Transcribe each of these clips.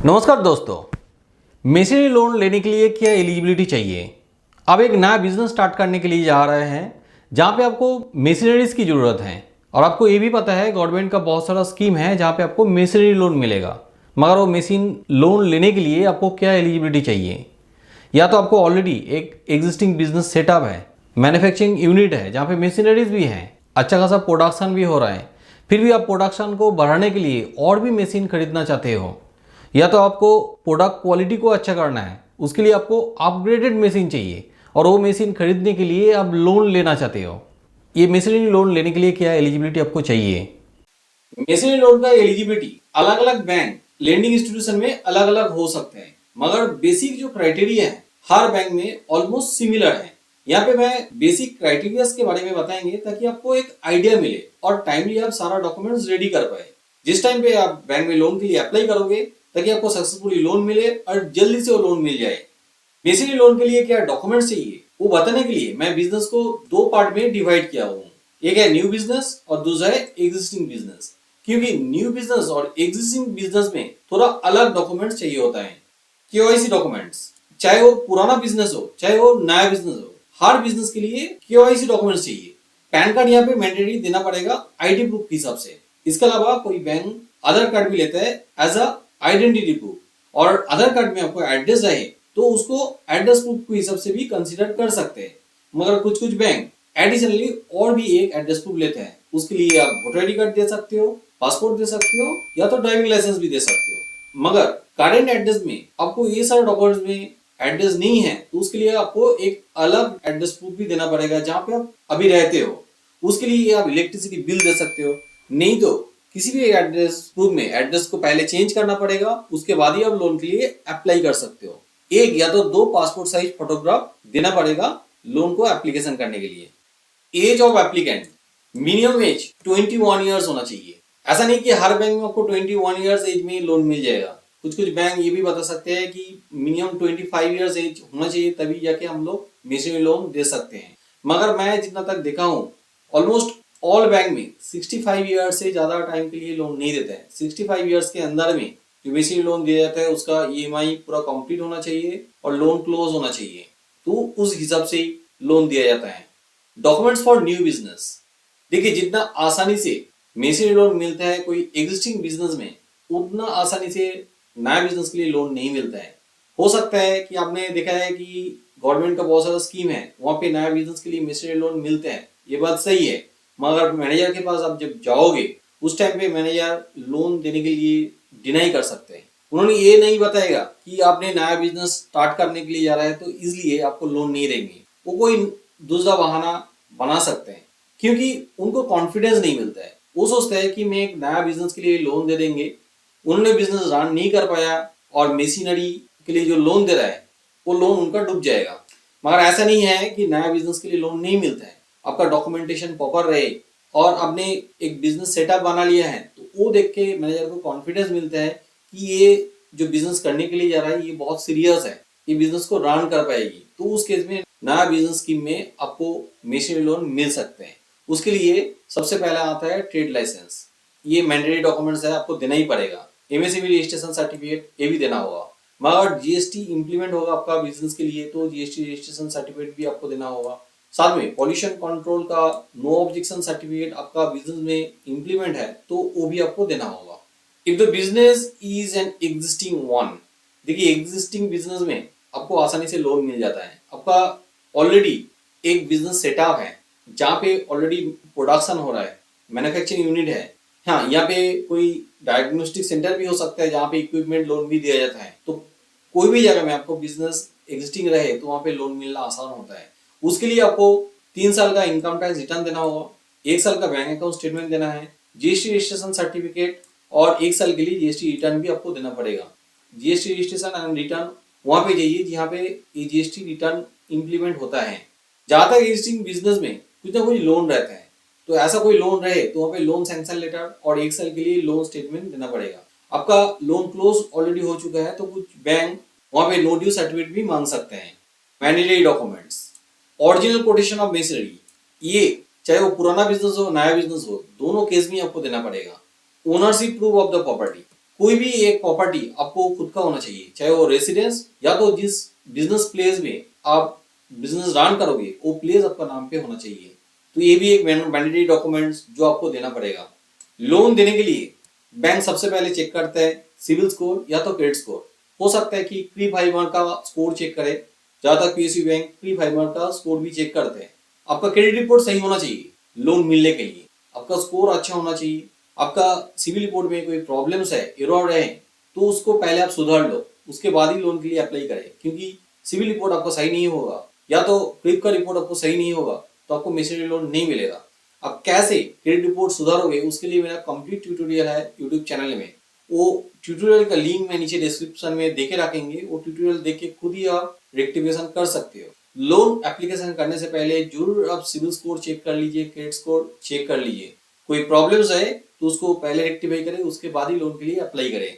नमस्कार दोस्तों। Masonry loan लेने के लिए क्या एलिजिबिलिटी चाहिए? आप एक नया बिजनेस स्टार्ट करने के लिए जा रहे हैं जहां पे आपको मेसनरीज की ज़रूरत है और आपको ये भी पता है गवर्नमेंट का बहुत सारा स्कीम है जहां पे आपको मेसनरी लोन मिलेगा। मगर वो मेसिन लोन लेने के लिए आपको क्या एलिजिबिलिटी चाहिए? या तो आपको ऑलरेडी एक एग्जिस्टिंग बिजनेस सेटअप है, मैन्युफैक्चरिंग यूनिट है जहाँ पे मशीनरीज भी हैं, अच्छा खासा प्रोडक्शन भी हो रहा है, फिर भी आप प्रोडक्शन को बढ़ाने के लिए और भी मशीन खरीदना चाहते हो, या तो आपको प्रोडक्ट क्वालिटी को अच्छा करना है, उसके लिए आपको अपग्रेडेड मशीन चाहिए और वो मशीन खरीदने के लिए आप लोन लेना चाहते हो। ये मशीनरी लोन लेने के लिए क्या एलिजिबिलिटी आपको चाहिए? मशीनरी लोन का एलिजिबिलिटी अलग अलग बैंक लेंडिंग इंस्टीट्यूशन में अलग अलग हो सकते हैं, मगर बेसिक जो क्राइटेरिया है हर बैंक में ऑलमोस्ट सिमिलर है। यहाँ पे मैं बेसिक क्राइटेरिया के बारे में बताएंगे ताकि आपको एक आइडिया मिले और टाइमली आप सारा डॉक्यूमेंट्स रेडी कर पाए जिस टाइम पे आप बैंक में लोन के लिए अप्लाई करोगे, ताकि आपको सक्सेसफुली लोन मिले और जल्दी से वो लोन मिल जाए। बेसिकली लोन के लिए क्या डॉक्यूमेंट्स चाहिए वो बताने के लिए मैं बिजनेस को दो पार्ट में डिवाइड किया हूँ। एक है न्यू बिजनेस और दूसरा है एग्जिस्टिंग बिजनेस, क्योंकि न्यू बिजनेस और एग्जिस्टिंग बिजनेस में थोड़ा अलग डॉक्यूमेंट्स चाहिए होता है। केवाईसी डॉक्यूमेंट्स, चाहे वो पुराना बिजनेस हो चाहे वो नया बिजनेस हो, हर बिजनेस के लिए केवाईसी डॉक्यूमेंट्स चाहिए। पैन कार्ड यहाँ पे मैंडेटरी देना पड़ेगा आईडी प्रूफ के हिसाब से। इसके अलावा कोई बैंक आधार कार्ड भी लेता है एज अ आइडेंटिटी प्रूफ, और आधार कार्ड में आपको एड्रेस रहे तो उसको एड्रेस प्रूफ के हिसाब से भी कंसीडर कर सकते हैं। मगर कुछ कुछ बैंक एडिशनली और भी एक एड्रेस प्रूफ लेते हैं, उसके लिए आप वोटर आईडी कार्ड दे सकते हो, पासपोर्ट दे सकते हो या तो ड्राइविंग लाइसेंस भी दे सकते हो। मगर करेंट एड्रेस में आपको ये सारे डॉक्यूमेंट्स में एड्रेस नहीं है तो उसके लिए आपको एक अलग एड्रेस प्रूफ भी देना पड़ेगा जहाँ पे आप अभी रहते हो। उसके लिए आप इलेक्ट्रिसिटी बिल दे सकते हो, नहीं तो किसी भी एड्रेस प्रूफ में एड्रेस को पहले चेंज करना पड़ेगा, उसके बाद ही आप लोन के लिए अप्लाई कर सकते हो। एक या तो दो पासपोर्ट साइज फोटोग्राफ देना पड़ेगा लोन को एप्लीकेशन करने के लिए। Age of applicant, minimum age 21 years होना चाहिए। ऐसा नहीं कि हर बैंक में आपको 21 ईयर्स एज में लोन मिल जाएगा। कुछ कुछ बैंक ये भी बता सकते हैं कि मिनिमम 25 ईयर्स एज होना चाहिए, तभी जाके हम लोग मेसनरी लोन दे सकते हैं। मगर मैं जितना तक देखा हूँ ऑलमोस्ट ऑल बैंक में 65 ईयर्स से ज्यादा टाइम के लिए लोन नहीं देते हैं। 65 ईयर्स के अंदर में जो बेसिक लोन दिया जाता है उसका ईएमआई पूरा कंप्लीट होना चाहिए और लोन क्लोज होना चाहिए, तो उस हिसाब से लोन दिया जाता है। डॉक्यूमेंट्स फॉर न्यू बिजनेस, देखिए जितना आसानी से मेसनरी लोन मिलता है कोई एग्जिस्टिंग बिजनेस में, उतना आसानी से नया बिजनेस के लिए लोन नहीं मिलता है। हो सकता है कि आपने देखा है कि गवर्नमेंट का बहुत सारा स्कीम है वहां पे नया बिजनेस के लिए मेसनरी लोन मिलते हैं, ये बात सही है। मगर मैनेजर के पास आप जब जाओगे उस टाइम पे मैनेजर लोन देने के लिए डिनाई कर सकते हैं। उन्होंने ये नहीं बताएगा कि आपने नया बिजनेस स्टार्ट करने के लिए जा रहा है तो इसलिए आपको लोन नहीं देंगे। वो कोई दूसरा बहाना बना सकते हैं क्योंकि उनको कॉन्फिडेंस नहीं मिलता है। वो सोचते हैं कि मैं एक नया बिजनेस के लिए लोन दे देंगे, उन्होंने बिजनेस रन नहीं कर पाया और मशीनरी के लिए जो लोन दे रहा है वो लोन उनका डूब जाएगा। मगर ऐसा नहीं है कि नया बिजनेस के लिए लोन नहीं मिलता है। आपका डॉक्यूमेंटेशन प्रॉपर रहे और आपने एक बिजनेस सेटअप बना लिया है तो वो देख के मैनेजर को कॉन्फिडेंस मिलता है कि ये जो बिजनेस करने के लिए जा रहा है ये बहुत सीरियस है, ये बिजनेस को रन कर पाएगी। तो उस केस में नया बिजनेस स्कीम में आपको मेसनरी लोन मिल सकते हैं। उसके लिए सबसे पहला आता है ट्रेड लाइसेंस। ये मैंडेटरी डॉक्यूमेंट्स है, आपको देना ही पड़ेगा। एमएसएमई रजिस्ट्रेशन सर्टिफिकेट ये भी देना होगा। मगर जीएसटी इंप्लीमेंट होगा आपका बिजनेस के लिए तो जीएसटी रजिस्ट्रेशन सर्टिफिकेट भी आपको देना होगा। साथ में पॉल्यूशन कंट्रोल का नो ऑब्जेक्शन सर्टिफिकेट आपका बिजनेस में इंप्लीमेंट है तो वो भी आपको देना होगा। If the business is an existing one, देखिए एग्जिस्टिंग बिजनेस में आपको आसानी से लोन मिल जाता है। आपका ऑलरेडी एक बिजनेस सेटअप है जहाँ पे ऑलरेडी प्रोडक्शन हो रहा है, मैन्युफैक्चरिंग यूनिट है। हाँ, यहाँ पे कोई डायग्नोस्टिक सेंटर भी हो सकता है जहाँ पे इक्विपमेंट लोन भी दिया जाता है। तो कोई भी जगह में आपको बिजनेस एग्जिस्टिंग रहे तो वहाँ पे लोन मिलना आसान होता है। उसके लिए आपको 3 साल का इनकम टैक्स रिटर्न देना होगा, 1 साल का बैंक अकाउंट स्टेटमेंट देना है, जीएसटी रजिस्ट्रेशन सर्टिफिकेट और 1 साल के लिए जीएसटी रिटर्न भी आपको देना पड़ेगा। जीएसटी रजिस्ट्रेशन एंड रिटर्न वहां पे जाइए जहाँ पे ये जीएसटी रिटर्न इंप्लीमेंट होता है। जहां तक एग्जिस्टिंग बिजनेस में कुछ ना कुछ लोन रहता है तो ऐसा कोई लोन रहे तो वहाँ पे लोन सैंक्शन लेटर और 1 साल के लिए लोन स्टेटमेंट देना पड़ेगा। आपका लोन क्लोज ऑलरेडी हो चुका है तो कुछ बैंक वहाँ पे नो ड्यू सर्टिफिकेट भी मांग सकते हैं। Mandatory documents, original quotation of masonry, ये चाहे वो पुराना बिजनेस हो नया बिजनेस हो दोनों केस में आपको देना पड़ेगा। Ownership proof of the property, कोई भी एक प्रॉपर्टी आपको खुद का होना चाहिए, चाहे वो रेसिडेंस या तो जिस बिजनेस प्लेस में आप बिजनेस रन करोगे वो प्लेस आपका नाम पे होना चाहिए। तो ये भी एक मैंडेटरी डॉक्यूमेंट्स जो आपको देना पड़ेगा। लोन देने के लिए बैंक सबसे पहले चेक करता है सिविल स्कोर या तो क्रेडिट स्कोर। हो सकता है कि प्री 500 का स्कोर चेक करे, जहां तक पीएसयू बैंक प्री 500 का स्कोर भी चेक करते हैं। आपका क्रेडिट रिपोर्ट सही होना चाहिए लोन मिलने के लिए, आपका स्कोर अच्छा होना चाहिए। आपका सिविल रिपोर्ट में कोई प्रॉब्लम्स है, एरर है, तो उसको पहले आप सुधार लो, उसके बाद ही लोन के लिए अप्लाई करें। क्योंकि सिविल रिपोर्ट आपका सही नहीं होगा या तो क्रिप का रिपोर्ट आपको सही नहीं होगा तो आपको मेसिनरी लोन नहीं मिलेगा। अब कैसे क्रेडिट रिपोर्ट सुधारोगे उसके लिए मेरा कंप्लीट ट्यूटोरियल है यूट्यूब चैनल में। वो ट्यूटोरियल का लिंक मैं नीचे डिस्क्रिप्शन में देके रखेंगे, वो ट्यूटोरियल देख के खुद ही आप रेक्टिफिकेशन कर सकते हो। लोन एप्लीकेशन करने से पहले जरूर आप सिविल स्कोर चेक कर लीजिए, क्रेडिट स्कोर चेक कर लीजिए। कोई प्रॉब्लम्स है तो उसको पहले रेक्टिफाई करें, उसके बाद ही लोन के लिए अप्लाई करें।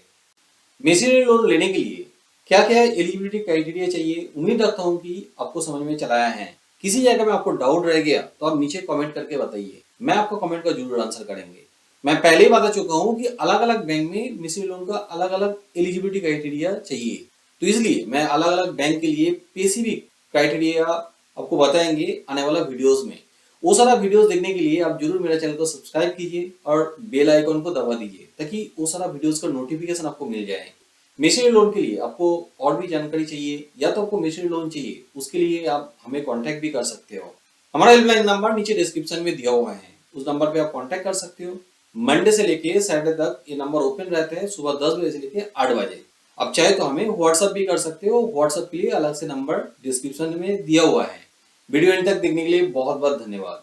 मेसिनरी लोन लेने के लिए क्या क्या एलिजिबिलिटी क्राइटेरिया चाहिए, उम्मीद रखता हूँ कि आपको समझ में चलाया है। किसी जगह में आपको डाउट रह गया तो आप नीचे कमेंट करके बताइए, मैं आपका कमेंट का जरूर आंसर करेंगे। मैं पहले ही बता चुका हूँ कि अलग अलग बैंक में मेसिनरी लोन का अलग अलग एलिजिबिलिटी क्राइटेरिया चाहिए, तो इसलिए मैं अलग अलग बैंक के लिए स्पेसिफिक क्राइटेरिया आपको बताएंगे आने वाला वीडियोस में। वो सारा वीडियोस देखने के लिए आप जरूर मेरे चैनल को सब्सक्राइब कीजिए और बेल आइकन को दबा दीजिए ताकि वो सारा वीडियोस का नोटिफिकेशन आपको मिल जाए। मेसिनरी लोन के लिए आपको और भी जानकारी चाहिए या तो आपको मेसिनरी लोन चाहिए, उसके लिए आप हमें कांटेक्ट भी कर सकते हो। हमारा हेल्पलाइन नंबर नीचे डिस्क्रिप्शन में दिया हुआ है, उस नंबर पे आप कांटेक्ट कर सकते हो। मंडे से लेके सैटरडे तक ये नंबर ओपन रहते हैं, सुबह 10 बजे से लेके 8 बजे। आप चाहे तो हमें व्हाट्सएप भी कर सकते हो, व्हाट्सएप के लिए अलग से नंबर डिस्क्रिप्शन में दिया हुआ है। वीडियो एंड तक देखने के लिए बहुत बहुत धन्यवाद।